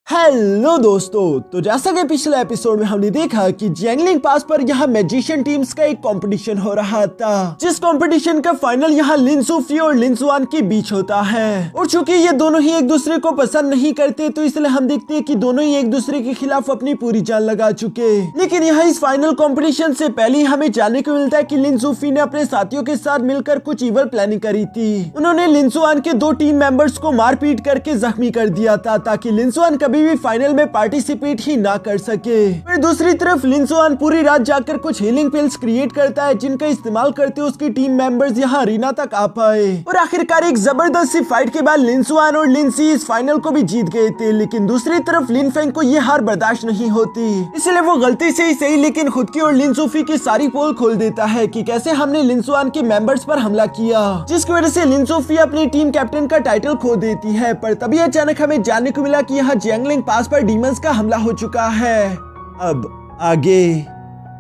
Hello दोस्तों, तो जैसा कि पिछले एपिसोड में हमने देखा कि जैंगलिंग पास पर यहाँ मैजिशियन टीम्स का एक कंपटीशन हो रहा था, जिस कंपटीशन का फाइनल यहाँ लिन सूफी और लिन जुआन के बीच होता है। और चूंकि ये दोनों ही एक दूसरे को पसंद नहीं करते, तो इसलिए हम देखते हैं कि दोनों ही एक दूसरे के खिलाफ अपनी पूरी जान लगा चुके। लेकिन यहाँ इस फाइनल कॉम्पिटिशन से पहले हमें जानने को मिलता है कि लिन सूफी ने अपने साथियों के साथ मिलकर कुछ इवल प्लानिंग करी थी। उन्होंने लिन जुआन के 2 टीम मेंबर्स को मारपीट करके जख्मी कर दिया था, ताकि लिन जुआन कभी भी फाइनल में पार्टिसिपेट ही ना कर सके। फिर दूसरी तरफ लिन जुआन पूरी रात जाकर कुछ हीलिंग पिल्स क्रिएट करता है, जिनका इस्तेमाल करते उसकी टीम मेंबर्स यहाँ अरीना तक आ पाए। और आखिरकार एक जबरदस्त सी फाइट के बाद लिन जुआन और लिन सी इस फाइनल को भी जीत गए थे। लेकिन दूसरी तरफ लिन फेंग को ये हार बर्दाश्त नहीं होती, इसलिए वो गलती से ही सही लेकिन खुद की और लिन सूफी की सारी पोल खोल देता है कि कैसे हमने लिन जुआन के मेंबर्स पर हमला किया, जिसकी वजह से लिन सूफी अपनी टीम कैप्टन का टाइटल खो देती है। पर तभी अचानक हमें जानने को मिला कि यहाँ जैंगलिंग पास पर डीमंस का हमला हो चुका है। अब आगे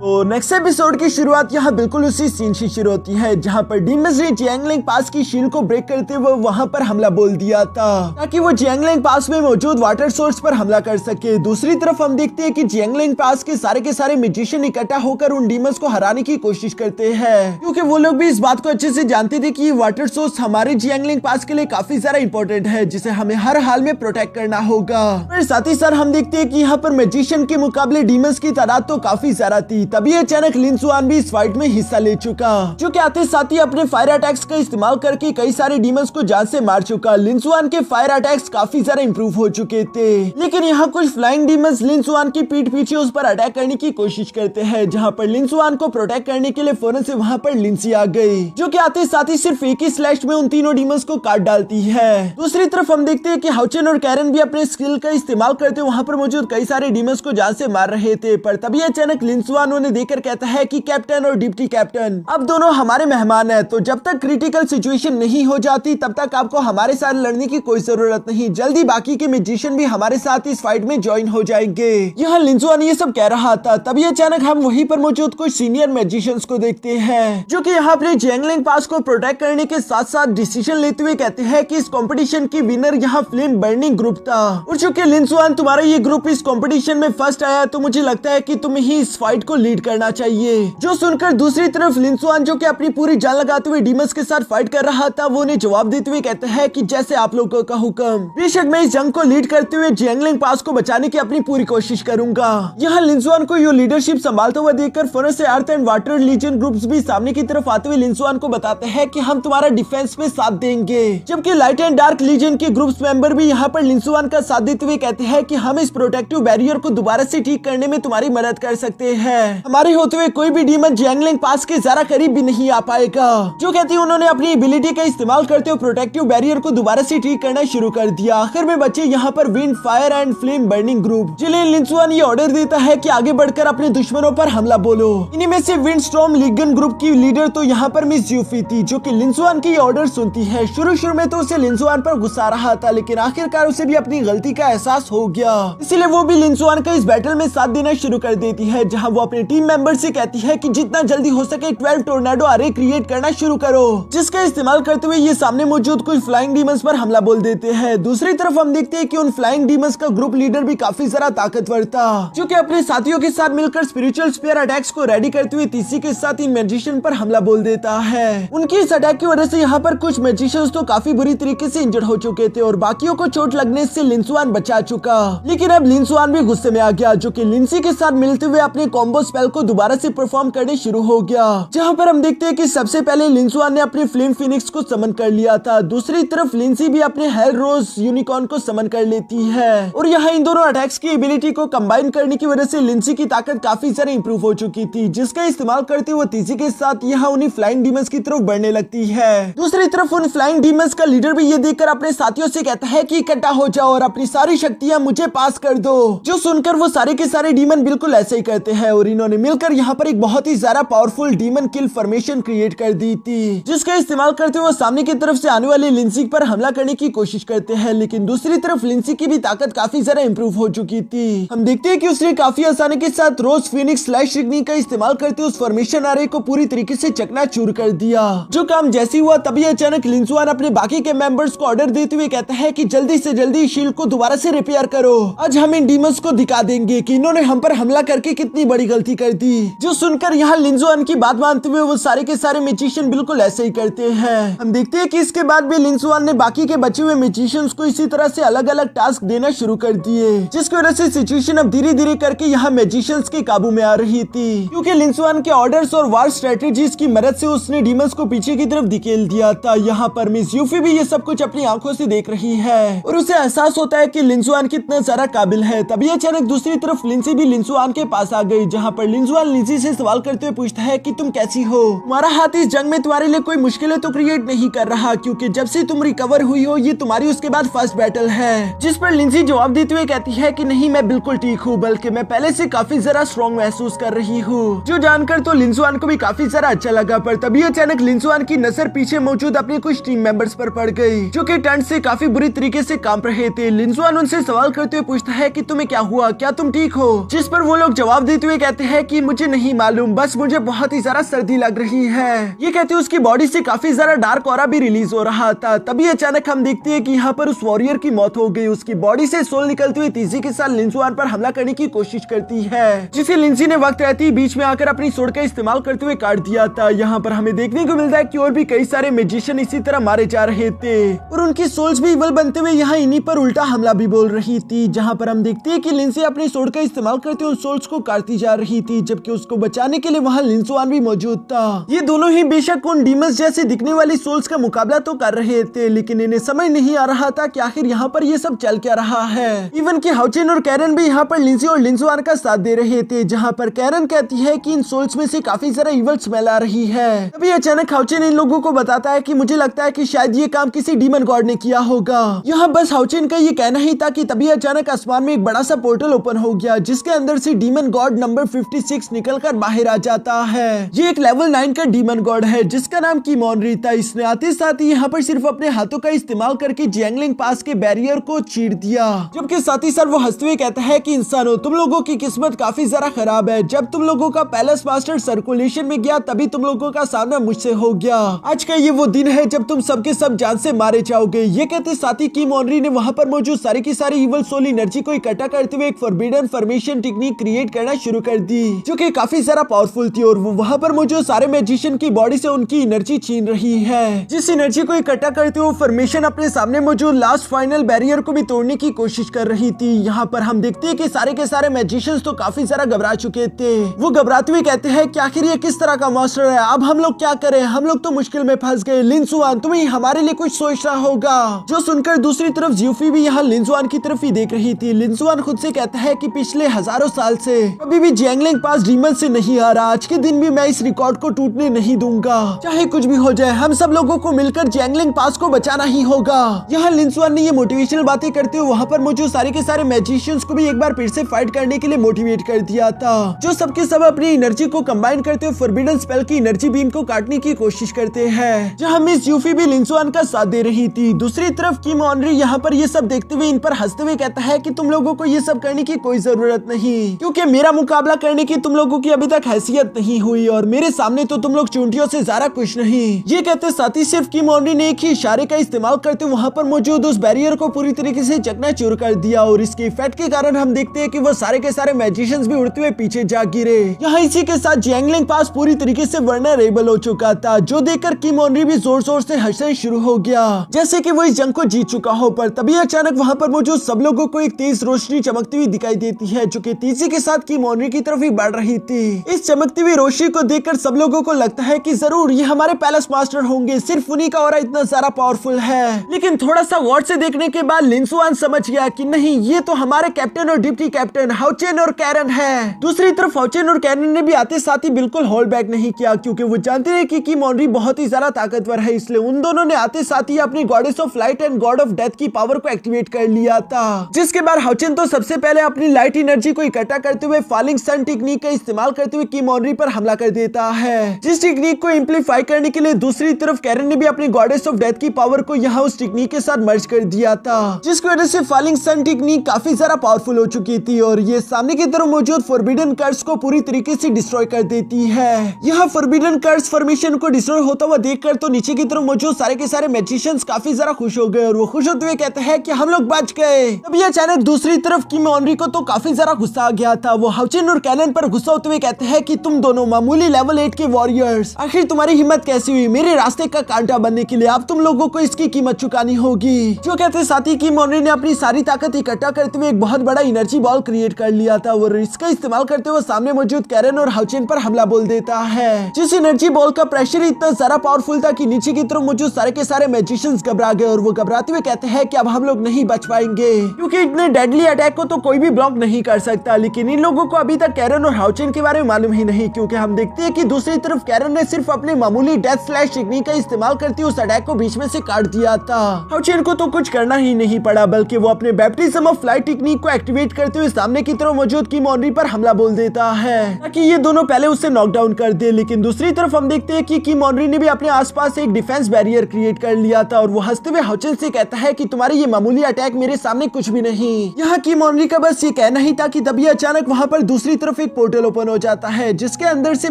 तो नेक्स्ट एपिसोड की शुरुआत यहाँ बिल्कुल उसी सीन से शुरू होती है, जहाँ पर डीमंस ने जैंगलिंग पास की शील्ड को ब्रेक करते हुए वहाँ पर हमला बोल दिया था, ताकि वो जैंगलिंग पास में मौजूद वाटर सोर्स पर हमला कर सके। दूसरी तरफ हम देखते हैं कि जैंगलिंग पास के सारे मैजिशियन इकट्ठा होकर उन डीमंस को हराने की कोशिश करते हैं, क्योंकि वो लोग भी इस बात को अच्छे से जानते थे कि वाटर सोर्स हमारे जैंगलिंग पास के लिए काफी ज्यादा इंपॉर्टेंट है, जिसे हमें हर हाल में प्रोटेक्ट करना होगा। फिर साथ ही साथ हम देखते हैं कि यहाँ पर मैजिशियन के मुकाबले डीमंस की तादाद तो काफी ज्यादा थी। तभी अचानक लिन जुआन भी इस फाइट में हिस्सा ले चुका, जो कि आते साथ ही अपने फायर अटैक्स का इस्तेमाल करके कई सारे डीमंस को जान से मार चुका। लिन जुआन के फायर अटैक्स काफी ज्यादा इंप्रूव हो चुके थे, लेकिन यहाँ कुछ फ्लाइंग डीमंस लिन जुआन की पीठ पीछे उस पर अटैक करने की कोशिश करते हैं, जहाँ पर लिन जुआन को प्रोटेक्ट करने के लिए फौरन से वहाँ पर लिंसी आ गई, जो कि आते साथ ही सिर्फ एक ही स्लैश में उन तीनों डीमंस को काट डालती है। दूसरी तरफ हम देखते हैं कि हाउचन और कैरन भी अपने स्किल का इस्तेमाल करते वहाँ पर मौजूद कई सारे डीमंस को जान से मार रहे थे। पर तभी अचानक लिन जुआन उन्हें देखकर कहता है कि कैप्टन और डिप्टी कैप्टन, अब दोनों हमारे मेहमान हैं, तो जब तक क्रिटिकल सिचुएशन नहीं हो जाती तब तक आपको हमारे साथ लड़ने की कोई जरूरत नहीं। जल्दी बाकी के मैजिशियन भी हमारे साथ इस फाइट में ज्वाइन हो जाएंगे। यहाँ लिन जुआन ये सब कह रहा था, तभी अचानक हम वहीं पर मौजूद कुछ सीनियर मैजिशियंस को देखते हैं, जो कि यहाँ अपने जैंगलिंग पास को प्रोटेक्ट करने के साथ साथ डिसीजन लेते हुए कहते हैं कि इस कंपटीशन की विनर यहाँ फ्लेम बर्निंग ग्रुप था। और चूंकि लिन जुआन तुम्हारा ये ग्रुप इस कंपटीशन में फर्स्ट आया, तो मुझे लगता है कि तुम्हें ही इस फाइट को लीड करना चाहिए। जो सुनकर दूसरी तरफ लिन जुआन, जो कि अपनी पूरी जान लगाते हुए डीमंस के साथ फाइट कर रहा था, वो उन्हें जवाब देते हुए कहते हैं कि जैसे आप लोगों का हुक्म, बेशक मैं इस जंग को लीड करते हुए जैंगलिंग पास को बचाने की अपनी पूरी कोशिश करूंगा। यहाँ लिन जुआन को ये लीडरशिप संभालते हुए देखकर फौरन से अर्थ एंड वाटर लीजन ग्रुप्स भी सामने की तरफ आते हुए लिन जुआन को बताते हैं कि हम तुम्हारा डिफेंस में साथ देंगे, जबकि लाइट एंड डार्क लीजन के ग्रुप्स मेंबर भी यहाँ पर लिन जुआन का साथ देते हुए कहते हैं कि हम इस प्रोटेक्टिव बैरियर को दोबारा से ठीक करने में तुम्हारी मदद कर सकते हैं। हमारे होते हुए कोई भी डीमन जैंगलिंग पास के जरा करीब भी नहीं आ पाएगा। जो कहती है उन्होंने अपनी एबिलिटी का इस्तेमाल करते हुए प्रोटेक्टिव बैरियर को दोबारा से ठीक करना शुरू कर दिया। आखिर में बचे यहाँ पर wind, fire and flame burning group, जिन्हें लिन जुआन ये ऑर्डर देता है कि आगे बढ़कर अपने दुश्मनों पर हमला बोलो। इन्हीं में से विंड स्टॉर्म लीगन ग्रुप की लीडर तो यहाँ पर मिस यूफी थी, जो कि लिन जुआन की ऑर्डर सुनती है। शुरू में तो उसे लिन जुआन पर गुस्सा आ रहा था, लेकिन आखिरकार उसे भी अपनी गलती का एहसास हो गया, इसलिए वो भी लिन जुआन का इस बैटल में साथ देना शुरू कर देती है, जहाँ वो अपने टीम मेंबर से कहती है कि जितना जल्दी हो सके 12 टोर्नाडो अरे क्रिएट करना शुरू करो, जिसका इस्तेमाल करते हुए ये सामने मौजूद कुछ फ्लाइंग डीमंस पर हमला बोल देते हैं। दूसरी तरफ हम देखते हैं कि उन फ्लाइंग डीमंस का ग्रुप लीडर भी काफी ज्यादा ताकतवर था, जो कि अपने साथियों के साथ मिलकर स्पिरिचुअल स्पीयर अटैक्स को रेडी करते हुए तीसरी के साथ इन मैजिशियन पर हमला बोल देता है। उनकी इस अटैक की वजह से यहाँ पर कुछ मैजिशियंस तो काफी बुरी तरीके से इंजर्ड हो चुके थे और बाकियों को चोट लगने से लिन जुआन बचा चुका। लेकिन अब लिन जुआन भी गुस्से में आ गया, जो कि लिंसी के साथ मिलते हुए अपने कॉम्बो स्पेल को दोबारा से परफॉर्म करने शुरू हो गया, जहाँ पर हम देखते हैं कि सबसे पहले लिन जुआन ने अपने फ्लेम फिनिक्स को समन कर लिया था। दूसरी तरफ लिंसी भी अपने हेल रोज यूनिकॉर्न को समन कर लेती है, और यहाँ इन दोनों अटैक्स की एबिलिटी को कंबाइन करने की वजह से लिंसी की ताकत काफी ज्यादा इंप्रूव हो चुकी थी, जिसका इस्तेमाल करते हुए तीसरी के साथ यहाँ उन्हीं फ्लाइंग डीमंस की तरफ बढ़ने लगती है। दूसरी तरफ उन फ्लाइंग डीमंस का लीडर भी ये देखकर अपने साथियों से कहता है कि इकट्ठा हो जाओ और अपनी सारी शक्तियां मुझे पास कर दो। जो सुनकर वो सारे के सारे डीमन बिल्कुल ऐसे ही करते हैं और इन इन्होंने मिलकर यहाँ पर एक बहुत ही ज्यादा पावरफुल डीमन किल फॉर्मेशन क्रिएट कर दी थी, जिसका इस्तेमाल करते हुए सामने की तरफ से आने वाली लिंसी पर हमला करने की कोशिश करते हैं। लेकिन दूसरी तरफ लिंसी की भी ताकत काफी ज्यादा इंप्रूव हो चुकी थी। हम देखते हैं कि उसने काफी आसानी के साथ रोज फिनिक्स स्लैश टेक्निक का इस्तेमाल करते उस फॉर्मेशन आरे को पूरी तरीके से चकनाचूर कर दिया। जो काम जैसे हुआ तभी अचानक लिंसुआन अपने बाकी के मेंबर्स को ऑर्डर देते हुए कहता है कि जल्दी से जल्दी शील्ड को दोबारा से रिपेयर करो। आज हम इन डीमंस को दिखा देंगे कि इन्होंने हम पर हमला करके कितनी बड़ी गलती कर दी। जो सुनकर यहाँ लिंसुआन की बात मानते हुए वो सारे के सारे मैजिशियन बिल्कुल ऐसे ही करते हैं। हम देखते हैं कि इसके बाद भी लिंसुआन ने बाकी के बचे हुए मैजिशियंस को इसी तरह से अलग अलग टास्क देना शुरू कर दिए, जिसकी वजह से सिचुएशन अब धीरे धीरे करके यहाँ मैजिशियंस के काबू में आ रही थी, क्योंकि लिंसुआन के ऑर्डर्स और वार स्ट्रेटेजीज की मदद से उसने डीमंस को पीछे की तरफ धकेल दिया था। यहाँ पर मिस यूफी भी ये सब कुछ अपनी आंखों से देख रही है और उसे एहसास होता है कि लिंसुआन कितना ज्यादा काबिल है। तभी अचानक दूसरी तरफ लिंसी भी लिंसुआन के पास आ गई, जहाँ पर लिंसुआन लिंसी से सवाल करते हुए पूछता है कि तुम कैसी हो, तुम्हारा हाथ इस जंग में तुम्हारे लिए कोई मुश्किलें तो क्रिएट नहीं कर रहा, क्योंकि जब से तुम रिकवर हुई हो ये तुम्हारी उसके बाद फर्स्ट बैटल है। जिस पर लिंसी जवाब देते हुए कहती है कि नहीं, मैं बिल्कुल ठीक हूँ, बल्कि मैं पहले से काफी ज्यादा स्ट्रॉन्ग महसूस कर रही हूँ। जो जानकर तो लिंसुआन को भी काफी ज्यादा अच्छा लगा। पर तभी अचानक लिंसुआन की नजर पीछे मौजूद अपने कुछ टीम मेंबर्स पर पड़ गई, जो कि टंट से काफी बुरी तरीके से कांप रहे थे। लिंसुआन उनसे सवाल करते हुए पूछता है कि तुम्हें क्या हुआ, क्या तुम ठीक हो? जिस पर वो लोग जवाब देते हुए कहते हैं कि मुझे नहीं मालूम, बस मुझे बहुत ही ज्यादा सर्दी लग रही है। ये कहते हुए उसकी बॉडी से काफी ज्यादा डार्क ऑरा भी रिलीज हो रहा था। तभी अचानक हम देखते हैं कि यहाँ पर उस वॉरियर की मौत हो गई। उसकी बॉडी से सोल निकलती हुई तेजी के साथ लिंसुआन पर हमला करने की कोशिश करती है, जिसे लिंसी ने वक्त रहते ही बीच में आकर अपनी सोड का इस्तेमाल करते हुए काट दिया था। यहाँ पर हमें देखने को मिलता है कि और भी कई सारे मैजिशियन इसी तरह मारे जा रहे थे और उनकी सोल्स भी इवल बनते हुए यहाँ इन्हीं पर उल्टा हमला भी बोल रही थी। जहाँ पर हम देखते हैं कि लिंसी अपनी सोड का इस्तेमाल करते हुए सोल्स को काटती जा रही थी, जबकि उसको बचाने के लिए वहाँ लिंसुआन भी मौजूद था। ये दोनों ही बेशक उन डीमंस जैसे दिखने वाली सोल्स का मुकाबला तो कर रहे थे, लेकिन इन्हें समझ नहीं आ रहा था कि आखिर यहाँ पर ये सब चल क्या रहा है। इवन कि हाउचेन और कैरन भी यहाँ पर लिंसी और लिंसुआन का साथ दे रहे थे, जहाँ पर कैरन कहती है कि इन सोल्स में से काफी सारा इवल स्मेल आ रही है। तभी अचानक हाउचेन इन लोगों को बताता है कि मुझे लगता है कि शायद ये काम किसी डीमन गॉड ने किया होगा। यहाँ बस हाउचेन का ये कहना ही था कि तभी अचानक आसमान में एक बड़ा सा पोर्टल ओपन हो गया, जिसके अंदर से डीमन गॉड नंबर 56 निकलकर बाहर आ जाता है। ये एक लेवल 9 का डीमन गॉड है, जिसका नाम कीमोनरी था। इसने आते साथ ही यहाँ पर सिर्फ अपने हाथों का इस्तेमाल करके जियांगलिंग पास के बैरियर को चीर दिया, जबकि साथ ही साथ वो हंसते हुए कहता है कि इंसानों, तुम लोगों की किस्मत काफी ज्यादा खराब है। जब तुम लोगों का पैलेस मास्टर सर्कुलेशन में गया तभी तुम लोगों का सामना मुझसे हो गया। आज का ये वो दिन है जब तुम सबके सब जान से मारे जाओगे। ये कहते साथ ही कीमोनरी ने वहाँ पर मौजूद सारी की सारी इवल सोल एनर्जी को इकट्ठा करते हुए एक फॉरबिडन फॉर्मेशन टेक्निक क्रिएट करना शुरू कर दी, जो कि काफी ज्यादा पावरफुल थी और वो वहाँ पर मौजूद सारे मैजिशियन की बॉडी से उनकी एनर्जी छीन रही है। जिस एनर्जी को इकट्ठा करते हुए फॉर्मेशन अपने सामने मौजूद लास्ट फाइनल बैरियर को भी तोड़ने की कोशिश कर रही थी। यहाँ पर हम देखते हैं कि सारे के सारे मैजिशियंस तो काफी ज्यादा घबरा चुके थे। वो घबराते हुए कहते हैं कि आखिर ये किस तरह का मॉन्स्टर है, अब हम लोग क्या करें, हम लोग तो मुश्किल में फंस गए। लिंसुआन, तुम्हें हमारे लिए कुछ सोच रहा होगा। जो सुनकर दूसरी तरफ ज़्यूफी भी यहाँ लिंसुआन की तरफ ही देख रही थी। लिंसुआन खुद से कहता है कि पिछले हजारों साल से कभी भी जियांगलिंग पास डीमन से नहीं आ रहा। आज के दिन भी मैं इस रिकॉर्ड को टूटने नहीं दूंगा, चाहे कुछ भी हो जाए। हम सब लोगों को मिलकर जियांगलिंग पास को बचाना ही होगा। यहाँ लिंसुआन ने ये मोटिवेशनल बातें करते हुए वहाँ पर मौजूद सारे के सारे मैजिशियंस को भी एक बार फिर से फाइट करने के लिए मोटिवेट कर दिया था, जो सबके सब अपनी एनर्जी को कंबाइन करते हुए फॉरबिडन स्पेल की एनर्जी बीम को काटने की कोशिश करते हैं। जहाँ मिस यूफी भी लिंसुआन का साथ दे रही थी। दूसरी तरफ कीमोनरी यहाँ पर ये सब देखते हुए इन पर हंसते हुए कहता है कि तुम लोगों को ये सब करने की कोई जरूरत नहीं, क्योंकि मेरा मुकाबला करने की तुम लोगों की अभी तक हैसियत नहीं हुई और मेरे सामने तो तुम लोग चूंटियों से ज्यादा कुछ नहीं। ये कहते साथ ही सिर्फ कीमोनरी ने एक ही इशारे का इस्तेमाल करते वहाँ पर मौजूद उस बैरियर को पूरी तरीके से चकनाचूर कर दिया और इसके इफेक्ट के कारण हम देखते हैं कि वो सारे के सारे मैजिशियंस भी उड़ते हुए पीछे जा गिरे। यहाँ इसी के साथ जियांगलिंग पास पूरी तरीके से वल्नरेबल हो चुका था, जो देखकर कीमोनरी भी जोर जोर से हंसना शुरू हो गया, जैसे कि वो इस जंग को जीत चुका हो। पर तभी अचानक वहाँ पर मौजूद सब लोगों को एक तेज रोशनी चमकती हुई दिखाई देती है, जो कि तेजी के साथ कीमोनरी की तरफ ही बढ़ रही थी। इस चमकती हुई रोशनी को देखकर सब लोगों को लगता है कि जरूर ये हमारे पैलेस मास्टर होंगे, सिर्फ उन्हीं का ऑरा इतना सारा पावरफुल है। लेकिन थोड़ा सा गौर से देखने के बाद लिंसुआन समझ गया कि नहीं, ये तो हमारे कैप्टन और डिप्टी कैप्टन हाउचेन और कैरन है। दूसरी तरफ हाउचेन और कैरन ने भी आते साथ ही बिल्कुल होल्ड बैक नहीं किया, क्योंकि वो जानते हैं कि कीमोनरी बहुत ही ज्यादा ताकतवर है। इसलिए उन दोनों ने आते साथ ही अपनी goddess of light and God of death की पावर को एक्टिवेट कर लिया था, जिसके बाद हाउचेन तो सबसे पहले अपनी लाइट एनर्जी को इकट्ठा करते हुए फॉलिंग सन टेक्निक का इस्तेमाल करते हुए किम ऑनरी पर हमला कर देता है, जिस टेक्निक को इम्प्लीफाई करने के लिए दूसरी तरफ कैरन ने भी अपनी गॉडेस ऑफ डेथ की पावर को यहाँ उस टेक्निक के साथ मर्ज कर दिया था, जिसकी वजह से फॉलिंग सन टेक्निक काफी ज्यादा पावरफुल हो चुकी थी और ये सामने की तरफ मौजूद फॉरबिडन कर्स को पूरी तरीके से डिस्ट्रॉय कर देती है। यह फॉरबिडन कर्स फॉर्मेशन को डिस्ट्रॉय होता हुआ देखकर तो नीचे की तरफ मौजूद सारे के सारे मैजिशियंस काफी ज्यादा खुश हो गए और वो खुश होते हुए कहते हैं कि हम लोग बच गए। तभी अचानक दूसरी तरफ किम ऑनरी को तो काफी ज्यादा गुस्सा आ गया था। वो हाउचिन और कैनन पर गुस्सा होते हुए कहते हैं कि तुम दोनों मामूली लेवल 8 के वॉरियर्स, आखिर तुम्हारी हिम्मत कैसी हुई मेरे रास्ते का कांटा बनने के लिए? अब तुम लोगों को इसकी कीमत चुकानी होगी। जो कहते साथ ही किम ऑनरी ने अपनी सारी ताकत इकट्ठा करते हुए एक बहुत बड़ा एनर्जी बॉल क्रिएट कर लिया था और इसका इस्तेमाल करते हुए सामने मौजूद कैरन और हाउचिन पर हमला बोल देता है। जिस एनर्जी बॉल का प्रेशर इतना ज्यादा पावरफुल था कि नीचे की तरफ मौजूद सारे के सारे मैजिशियंस घबरा गए और वो घबराते हुए कहते हैं कि अब हम लोग नहीं बच पाएंगे, क्योंकि इतने डेडली अटैक को तो कोई भी ब्लॉक नहीं कर सकता। लेकिन इन लोगों को अभी तक कैरन और हाउचिन के बारे में मालूम ही नहीं, क्योंकि हम देखते हैं कि दूसरी तरफ कैरन ने सिर्फ अपने मामूली डेथ स्लैश टेक्निक का इस्तेमाल करते उस अटैक को बीच में से काट दिया था। हाउचिन को तो कुछ करना ही नहीं पड़ा, बल्कि वो अपने बैप्टिज्म ऑफ फ्लाइट टेक्निक को एक्टिवेट करते हुए सामने की तरफ मौजूद किम ऑनरी पर हमला बोल देता है ताकि ये दोनों पहले उससे नॉकडाउन कर दे। लेकिन दूसरी तरफ हम देखते हैं कि किम ऑनरी ने भी अपने आसपास एक डिफेंस बैरियर क्रिएट कर लिया था और वो हंसते हुए हाउचिन से कहता है कि तुम्हारे ये मामूली अटैक मेरे सामने कुछ भी नहीं। यहाँ किम ऑनरी का बस ये कहना ही था कि तभी अचानक वहाँ पर दूसरी तरफ एक पोर्टल ओपन हो जाता है, जिसके अंदर से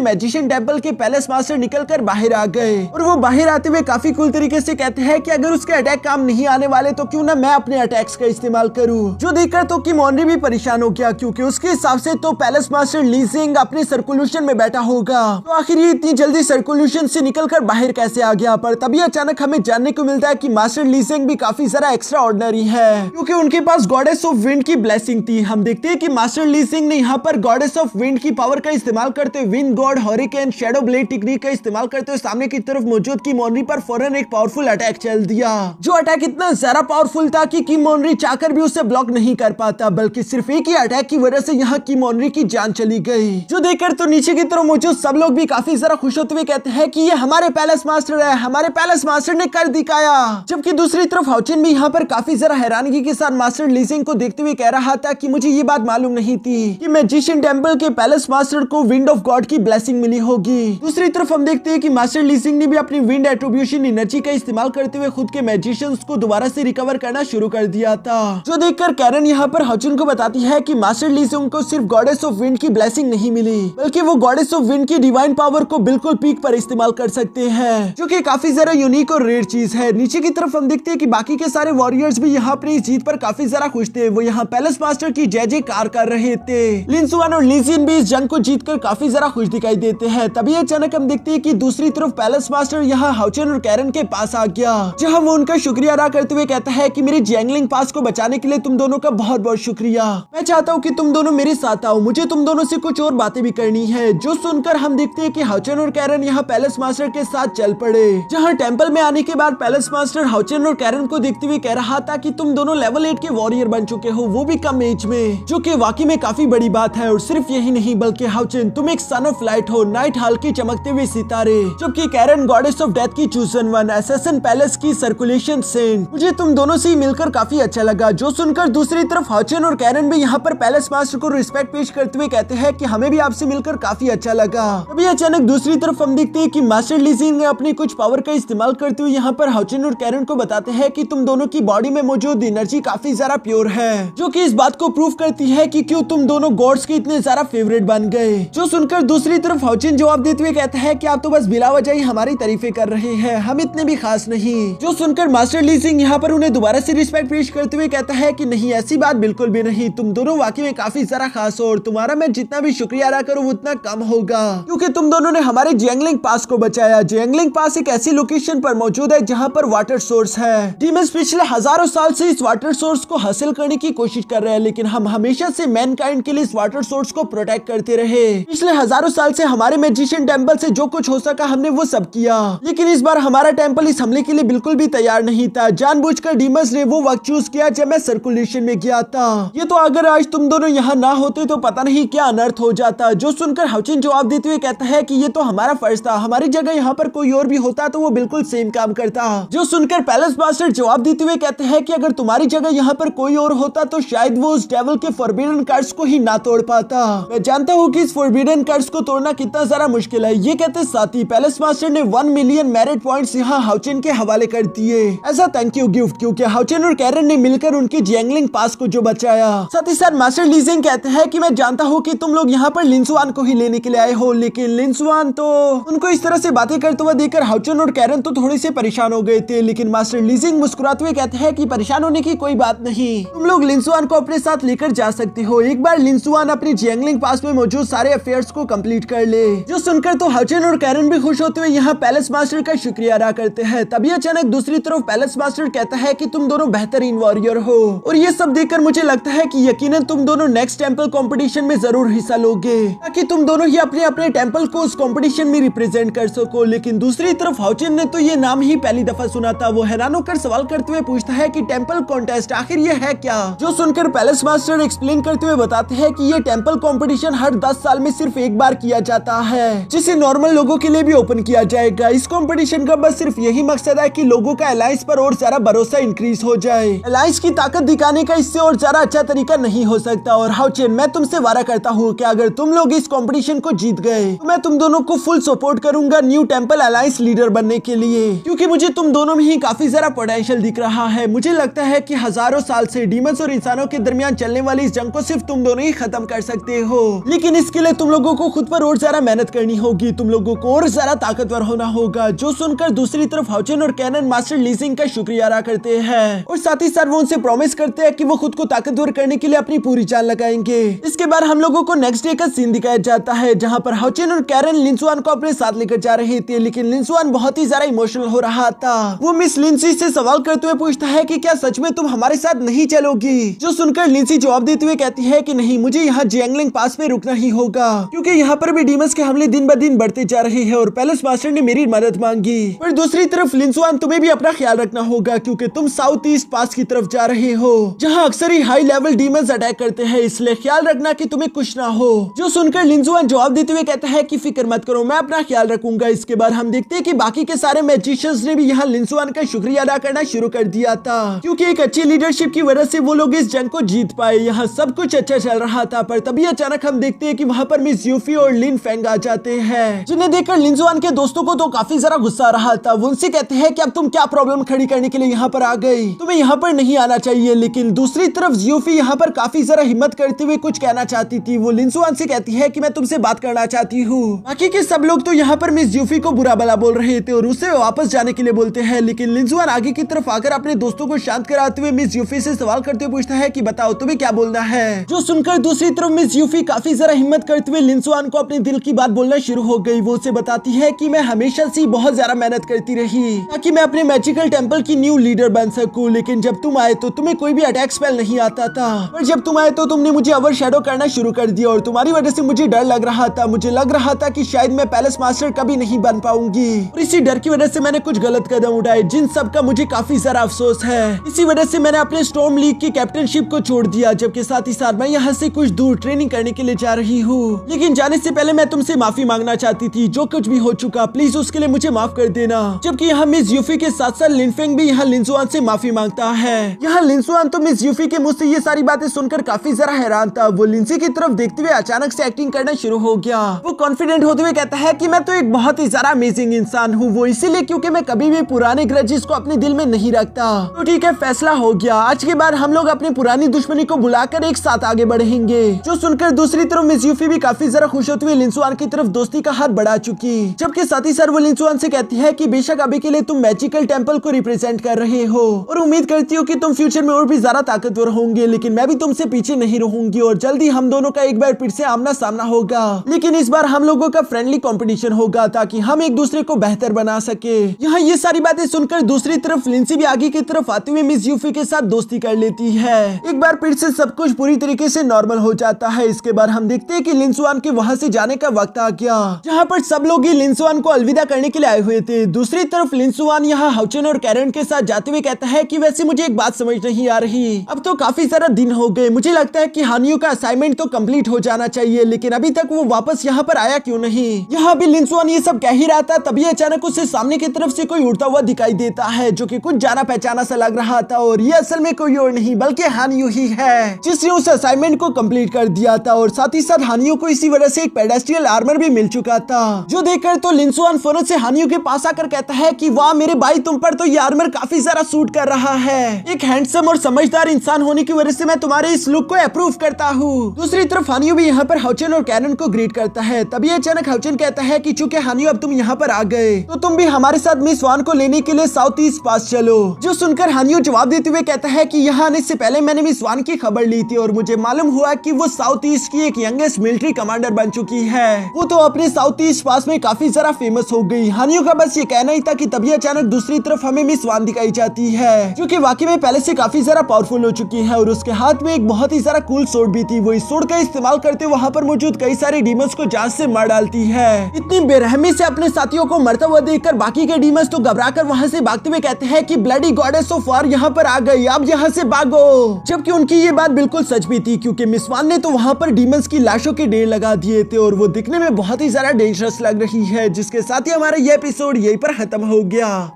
मैजिशियन टेंपल के पैलेस मास्टर निकलकर बाहर आ गए और वो बाहर आते हुए काफी कूल तरीके से कहते हैं कि अगर उसके अटैक काम नहीं आने वाले तो क्यों ना मैं अपने अटैक्स का इस्तेमाल करूँ। जो देखकर तो किम ऑनरी भी परेशान हो गया, क्योंकि उसके हिसाब से तो पैलेस मास्टर ली जिंग अपने सर्कुलेशन में बैठा होगा, तो आखिर ये इतनी जल्दी सर्कुलेशन से निकलकर बाहर कैसे आ गया। पर तभी अचानक हमें जानने को मिलता है कि मास्टर ली जिंग भी काफी ज्यादा एक्स्ट्रा ऑर्डिनरी है, क्योंकि उनके पास गॉडेस ऑफ विंड की ब्लेसिंग थी। हम देखते हैं कि मास्टर ली जिंग ने यहाँ पर गॉडेस ऑफ विंड की पावर का इस्तेमाल करते हुए wind God hurricane shadow blade technique का इस्तेमाल करते हुए सामने की तरफ मौजूद किम ऑनरी पर फौरन एक पावरफुल अटैक चल दिया, जो अटैक इतना ज्यादा पावरफुल था कि किम ऑनरी चाहकर भी उसे ब्लॉक नहीं कर पाता, बल्कि सिर्फ एक ही अटैक की वजह से यहाँ किम ऑनरी की जान चली गई। जो देखकर तो नीचे की तरफ मौजूद सब लोग भी काफी ज्यादा खुश होते हुए कहते हैं कि ये हमारे पैलेस मास्टर है, हमारे पैलेस मास्टर ने कर दिखाया। जबकि दूसरी तरफ हाउचिन भी यहाँ पर काफी ज्यादा हैरानगी के साथ मास्टर ली जिंग को देखते हुए कह रहा था कि मुझे ये बात मालूम नहीं थी कि मैजिशियन टेंपल के पैलेस मास्टर को विंड ऑफ गॉड की ब्लेसिंग मिली होगी। दूसरी तरफ हम देखते हैं कि मास्टर ली जिंग ने भी अपनी विंड एट्रीब्यूशन एनर्जी का इस्तेमाल करते हुए खुद के मैजिशियंस को दोबारा से रिकवर करना शुरू कर दिया था। जो देखकर कैरन यहाँ पर हाउचिन को बताती है कि मास्टर ली जिंग को सिर्फ गॉडेस ऑफ विंड की ब्लेसिंग नहीं मिली, बल्कि वो गॉडेस ऑफ विंड की डिवाइन पावर को बिल्कुल पीक पर इस्तेमाल कर सकते हैं, जो कि काफी ज्यादा यूनिक और रेयर चीज है। नीचे की तरफ हम देखते हैं कि बाकी के सारे वॉरियर्स भी यहाँ अपनी जीत पर काफी ज्यादा खुश थे। वो यहाँ पैलेस मास्टर की जय जयकार कर रहे थे। लिनसुआन और ली जिन भी इस जंग को जीतकर काफी ज्यादा खुश दिखाई देते हैं। तभी अचानक हम देखते हैं कि दूसरी तरफ पैलेस मास्टर यहाँ हाउचिन और कैरन के पास आ गया, जहाँ वो उनका शुक्रिया अदा करते हुए कहता है कि मेरे जैंगलिंग पास को बचाने के लिए तुम दोनों का बहुत बहुत शुक्रिया। मैं चाहता हूँ कि तुम दोनों मेरे साथ आओ, मुझे तुम दोनों से कुछ और बातें भी करनी है। जो सुनकर हम देखते हैं कि हाउचिन और कैरन यहाँ पैलेस मास्टर के साथ चल पड़े, जहाँ टेंपल में आने के बाद पैलेस मास्टर हाउचिन और कैरन को देखते हुए कह रहा था कि तुम दोनों लेवल 8 के वॉरियर बन चुके हो, वो भी कम एज में, जो कि वाकई में काफी बड़ी बात है। और सिर्फ यही नहीं, बल्कि हाउचिन तुम एक सन ऑफ लाइट हो, नाइट हॉल की चमकते हुए सितारे, जबकि कैरन गॉडेस ऑफ डेथ की चूजन वन, असैसिन पैलेस की सर्कुलेशन सेंट। मुझे तुम दोनों से मिलकर काफी अच्छा लगा। जो सुनकर दूसरी तरफ हाउचिन और कैरन भी यहाँ पर पैलेस मास्टर को रिस्पेक्ट पेश करते हुए कहते हैं कि हमें भी आपसे मिलकर काफी अच्छा लगा। अभी अचानक दूसरी तरफ हम देखते हैं कि मास्टर ली जिंग ने अपनी कुछ पावर का इस्तेमाल करते हुए यहाँ पर हाउचिन और कैरन को बताते हैं कि तुम दोनों की बॉडी में मौजूद एनर्जी काफी ज्यादा प्योर है, जो कि इस बात को प्रूव करती है कि क्यों तुम दोनों गॉड्स के इतने ज्यादा फेवरेट बन गए। जो सुनकर दूसरी तरफ हाउचिन जवाब देते हुए कहता है कि आप तो बस बिला वजह ही हमारी तारीफें कर रहे हैं, हम इतने भी खास नहीं। जो सुनकर मास्टर ली जिंग यहाँ पर उन्हें दोबारा से रिस्पेक्ट पेश करते हुए कहता है कि नहीं, ऐसी बात बिल्कुल भी नहीं, तुम दोनों वाकई में काफी ज्यादा खास हो और तुम्हारा मैं जितना भी शुक्रिया अदा करूँ उतना कम होगा, क्योंकि तुम दोनों ने हमारे जैंगलिंग पास को बचाया। जैंगलिंग पास एक ऐसी लोकेशन पर मौजूद है जहाँ पर वाटर सोर्स है। डीमंस पिछले हजारों साल से इस वाटर सोर्स को हासिल करने की कोशिश कर रहे हैं, लेकिन हम हमेशा से मैनकाइंड के लिए इस वाटर सोर्स को प्रोटेक्ट करते रहे। पिछले हजारों साल से हमारे मैजिशियन टेंपल से जो कुछ हो सका हमने वो सब किया, लेकिन इस बार हमारा टेंपल इस हमले के लिए बिल्कुल भी तैयार नहीं था। जानबूझकर डीमंस ने वो वक्त चूज किया जब मैं सर्कुलेशन में गया था। ये तो अगर आज तुम दोनों यहाँ ना होते तो पता नहीं क्या अनर्थ हो जाता। जो सुनकर हाउचिन जवाब देते हुए कहता है कि ये तो हमारा फर्ज था, हमारी जगह यहाँ पर कोई और भी होता तो वो बिल्कुल सेम काम करता। जो सुनकर पैलेस मास्टर जवाब देते हुए कहते हैं कि अगर तुम्हारी जगह यहाँ पर कोई और होता तो शायद वो उस डेविल के फॉरबिडन कार्ड्स को ही ना तोड़ पाता। मैं जानता हूँ कि इस फॉरबिडन कर्स को तोड़ना कितना ज्यादा मुश्किल है। ये कहते साथ ही पैलेस मास्टर ने 1 मिलियन मेरिट पॉइंट्स यहाँ हाउचेन के हवाले कर दिए as a thank you gift, क्योंकि हाउचेन और कैरन ने मिलकर उनकी जियांगलिंग पास को जो बचाया। साथ ही साथ मास्टर ली जिंग कहते हैं कि मैं जानता हूँ कि तुम लोग यहाँ पर लिंसुआन को ही लेने के लिए आए हो, लेकिन लिंसुआन तो उनको इस तरह से बातें करते हुए देखकर हाउचेन और कैरन तो थोड़े से परेशान हो गए थे, लेकिन मास्टर ली जिंग मुस्कुराते हुए कहते हैं कि परेशान होने की कोई बात नहीं, तुम लोग लिंसुआन को अपने साथ लेकर जा सकते हो। एक बार लिंसुआन अपनी जियांगलिंग पास में मौजूद सारे अफेयर्स को कंप्लीट कर ले। जो सुनकर तो हाउचेन और कैरन भी खुश होते हुए यहाँ पैलेस मास्टर का शुक्रिया अदा करते हैं। तभी अचानक दूसरी तरफ पैलेस मास्टर कहता है कि तुम दोनों बेहतरीन वॉरियर हो, और ये सब देखकर मुझे लगता है कि यकीनन तुम दोनों नेक्स्ट टेंपल कंपटीशन में जरूर हिस्सा लोगे, ताकि तुम दोनों ही अपने अपने टेंपल को उस कंपटीशन में रिप्रेजेंट कर सको। लेकिन दूसरी तरफ हाउचेन ने तो ये नाम ही पहली दफा सुना था। वो हैरान होकर सवाल करते हुए पूछता है कि टेंपल कॉन्टेस्ट आखिर ये है क्या? जो सुनकर पैलेस मास्टर एक्सप्लेन करते हुए बताते हैं कि ये टेंपल कंपटीशन हर 10 साल में सिर्फ एक बार किया जाता है, जिसे नॉर्मल लोगों के लिए भी ओपन किया जाएगा। इस कंपटीशन का बस सिर्फ यही मकसद है कि लोगों का अलायंस पर और ज्यादा भरोसा इंक्रीज हो जाए। अलायंस की ताकत दिखाने का इससे और ज्यादा अच्छा तरीका नहीं हो सकता। और हाउचेन, मैं तुमसे वादा करता हूँ कि अगर तुम लोग इस कंपटीशन को जीत गए तो मैं तुम दोनों को फुल सपोर्ट करूंगा न्यू टेंपल अलायंस लीडर बनने के लिए, क्योंकि मुझे तुम दोनों में ही काफी ज्यादा पोटेंशियल दिख रहा है। मुझे लगता है कि हजारों साल से डीमंस और इंसानों के दरमियान चलने वाली इस जंग को सिर्फ तुम दोनों ही खत्म कर सकते हो, लेकिन इसके लिए तुम लोगों को खुद पर और ज्यादा मेहनत करनी होगी, तुम लोगों को और ज्यादा ताकतवर होना होगा। जो सुनकर दूसरी तरफ हाउचेन और कैनन मास्टर ली जिंग का शुक्रिया अदा करते हैं, और साथ ही साथ वो उनसे प्रॉमिस करते हैं कि वो खुद को ताकतवर करने के लिए अपनी पूरी जान लगाएंगे। इसके बाद हम लोगों को नेक्स्ट डे का सीन दिखाया जाता है, जहाँ पर हाउचेन और कैरन लिंसुआन को अपने साथ लेकर जा रहे थे, लेकिन लिंसुआन बहुत ही ज्यादा इमोशनल हो रहा था। वो मिस लिंसी से सवाल करते हुए पूछता है कि क्या सच में तुम हमारे साथ नहीं चलोगी? जो सुनकर लिंसी जवाब देते हुए कहती है कि नहीं, मुझे यहाँ जियांगलिंग पास में रुकना ही होगा, क्योंकि यहाँ पर भी डीमंस के हमले दिन ब दिन बढ़ते जा रहे हैं और पैलेस मास्टर ने मेरी मदद मांगी। पर दूसरी तरफ लिंसुआन, तुम्हें भी अपना ख्याल रखना होगा, क्योंकि तुम साउथ ईस्ट पास की तरफ जा रहे हो, जहाँ अक्सर ही हाई लेवल डीमंस अटैक करते हैं, इसलिए ख्याल रखना कि तुम्हें कुछ ना हो। जो सुनकर लिंसुआन जवाब देते हुए कहता है कि फिक्र मत करो, मैं अपना ख्याल रखूंगा। इसके बाद हम देखते हैं कि बाकी के सारे मैजिशियंस ने भी यहाँ लिंसुआन का शुक्रिया अदा करना शुरू कर दिया था, क्योंकि एक अच्छी लीडरशिप की वजह से वो लोग इस जंग को जीत पाए। यहाँ सब कुछ अच्छा चल रहा था, पर तभी अचानक हम देखते हैं कि वहाँ पर मिस यूफी और लिन फेंग आ जाते हैं, जिन्हें देखकर लिंसुआन के दोस्तों को तो काफी ज्यादा गुस्सा आ रहा था। वो उनसे कहते हैं कि अब तुम क्या प्रॉब्लम खड़ी करने के लिए यहाँ पर आ गई, तुम्हें यहाँ पर नहीं आना चाहिए। लेकिन दूसरी तरफ यूफी यहाँ पर काफी ज्यादा हिम्मत करते हुए कुछ कहना चाहती थी। वो लिंसुआन से कहती है कि मैं तुमसे बात करना चाहती हूँ। बाकी के सब लोग तो यहाँ पर मिस यूफी को बुरा भला बोल रहे थे और उसे वापस जाने के लिए बोलते हैं, लेकिन लिंसुआन आगे की तरफ आकर अपने दोस्तों को शांत कराते हुए मिस यूफी से सवाल करते हुए पूछता है कि बताओ तुम्हें क्या बोलना है। जो सुनकर दूसरी तरफ मिस यूफी काफी जरा हिम्मत करते हुए लिंसुआन को अपने दिल की बात बोलना शुरू हो गई। वो उसे बताती है कि मैं हमेशा से बहुत ज्यादा मेहनत करती रही ताकि मैं अपने मैजिकल टेंपल की न्यू लीडर बन सकूं, लेकिन जब तुम आए तो तुम्हें कोई भी अटैक स्पेल नहीं आता था, पर जब तुम आए तो तुमने मुझे ओवर शैडो करना शुरू कर दिया और तुम्हारी वजह से मुझे डर लग रहा था। मुझे लग रहा था कि शायद मैं पैलेस मास्टर कभी नहीं बन पाऊंगी, और इसी डर की वजह से मैंने कुछ गलत कदम उठाए, जिन सब का मुझे काफी ज्यादा अफसोस है। इसी वजह से मैंने अपने स्टॉर्म लीग की कैप्टनशिप को छोड़ दिया, जबकि साथ ही साथ मैं यहाँ से कुछ दूर ट्रेनिंग करने के लिए जा रही हूँ। लेकिन जाने से पहले मैं तुमसे माफी मांगना चाहती थी, जो कुछ भी हो चुका प्लीज उसके लिए मुझे माफ कर देना। जबकि यहाँ मिस यूफी के साथ साथ लिनफेंग भी यहाँ लिंसुआन से माफी मांगता है। यहाँ लिंसुआन तो मिस यूफी के मुंह से ये सारी बातें सुनकर काफी जरा हैरान था। वो लिंसी की तरफ देखते हुए अचानक से एक्टिंग करना शुरू हो गया। वो कॉन्फिडेंट होते हुए कहता है कि मैं तो एक बहुत ही ज्यादा अमेजिंग इंसान हूँ, वो इसीलिए क्योंकि मैं कभी भी पुराने ग्रजेस को अपने दिल में नहीं रखता। तो ठीक है, फैसला हो गया, आज के बाद हम लोग अपनी पुरानी दुश्मनी को बुलाकर एक साथ आगे बढ़ेंगे। जो सुनकर दूसरी तरफ मिस यूफी भी काफी जरा खुश होते हुए लिंसुआन की तरफ दोस्ती का हाथ बढ़ा चुकी, जबकि साथ ही साथ वो लिंसुआन से कहती है कि बेशक अभी के लिए तुम मैजिकल टेंपल को रिप्रेजेंट कर रहे हो और उम्मीद करती हूँ कि तुम फ्यूचर में और भी ज्यादा ताकतवर होंगे, लेकिन मैं भी तुमसे पीछे नहीं रहूंगी और जल्दी हम दोनों का एक बार फिर से आमना सामना होगा। लेकिन इस बार हम लोगों का फ्रेंडली कंपटीशन होगा ताकि हम एक दूसरे को बेहतर बना सके। यहाँ ये सारी बातें सुनकर दूसरी तरफ लिंसी भी आगे की तरफ आते हुए मिस यूफी के साथ दोस्ती कर लेती है। एक बार फिर से सब कुछ पूरी तरीके से नॉर्मल हो जाता है। इसके बाद हम देखते हैं कि लिंसुआन के वहाँ से जाने का वक्त आ गया, जहाँ पर सब लोग ही लिंसुआन को अलविदा करने के लिए आए हुए थे। दूसरी तरफ लिंसुआन यहाँ हाउचेन और कैरन के साथ जाते हुए कहता है कि वैसे मुझे एक बात समझ नहीं आ रही, अब तो काफी सारा दिन हो गए, मुझे लगता है कि हानियो का असाइनमेंट तो कंप्लीट हो जाना चाहिए, लेकिन अभी तक वो वापस यहाँ पर आया क्यों नहीं। यहाँ भी लिंसुआन ये सब कह ही रहा था, तभी अचानक उसे सामने की तरफ से कोई उड़ता हुआ दिखाई देता है, जो कि कुछ जाना पहचाना सा लग रहा था, और ये असल में कोई और नहीं बल्कि हानियो ही है, जिसने उस असाइनमेंट को कंप्लीट कर दिया था और साथ ही साथ हानियो को इसी वजह से एक पेडेस्ट्रियल आर्मर भी मिल चुका था, जो देखकर तो लिंसुआन फौरन से हानियो के पास आकर कहता है कि वाह मेरे भाई, तुम पर तो ये आर्मर काफी सारा सूट कर रहा है। एक हैंडसम और समझदार इंसान होने की वजह से मैं तुम्हारे इस लुक को अप्रूव करता हूँ। दूसरी तरफ हानियो भी यहाँ पर हाउचेन और कैनन को ग्रीट करता है। तभी अचानक हाउचेन कहता है कि चूंकि हानियो अब तुम यहाँ पर आ गए तो तुम भी हमारे साथ मिस वान को लेने के लिए साउथ ईस्ट पास चलो। जो सुनकर हानियो जवाब देते हुए कहता है कि यहाँ आने से पहले मैंने मिस वान की खबर ली थी और मुझे मालूम हुआ कि वो साउथ ईस्ट की एक यंगेस्ट मिलिट्री कमांडर बन चुकी है। वो तो अपने साउथ ईस्ट पास में काफी सारा फेमस हो गई। हानियो का बस ये कहना ही था कि तभी अचानक दूसरी तरफ हमें मिस वान दिखाई जाती है, जो कि वाकई में पहले से काफी सारा पावरफुल हो चुकी है और उसके हाथ में एक बहुत ही सारा कूल सोर्ड भी थी। वो इस सोर्ड का इस्तेमाल करते वहाँ पर मौजूद कई सारे डीमंस को जान से मार डालती है। इतनी बेरहमी से अपने साथियों को मरता हुआ देखकर बाकी के डीमंस तो घबराकर वहाँ से भागते हुए कहते हैं कि ब्लडी गॉडेस ऑफ वॉर यहाँ पर आ गई, अब यहाँ से भागो। जबकि उनकी ये बात बिल्कुल सच भी थी, क्योंकि मिस वान ने तो वहाँ पर डीमंस की लाशों के ढेर लगा दिए थे और वो दिखने में बहुत ही ज्यादा डेंजरस लग रही है। जिसके साथ ही हमारा ये एपिसोड यहीं पर खत्म हो गया।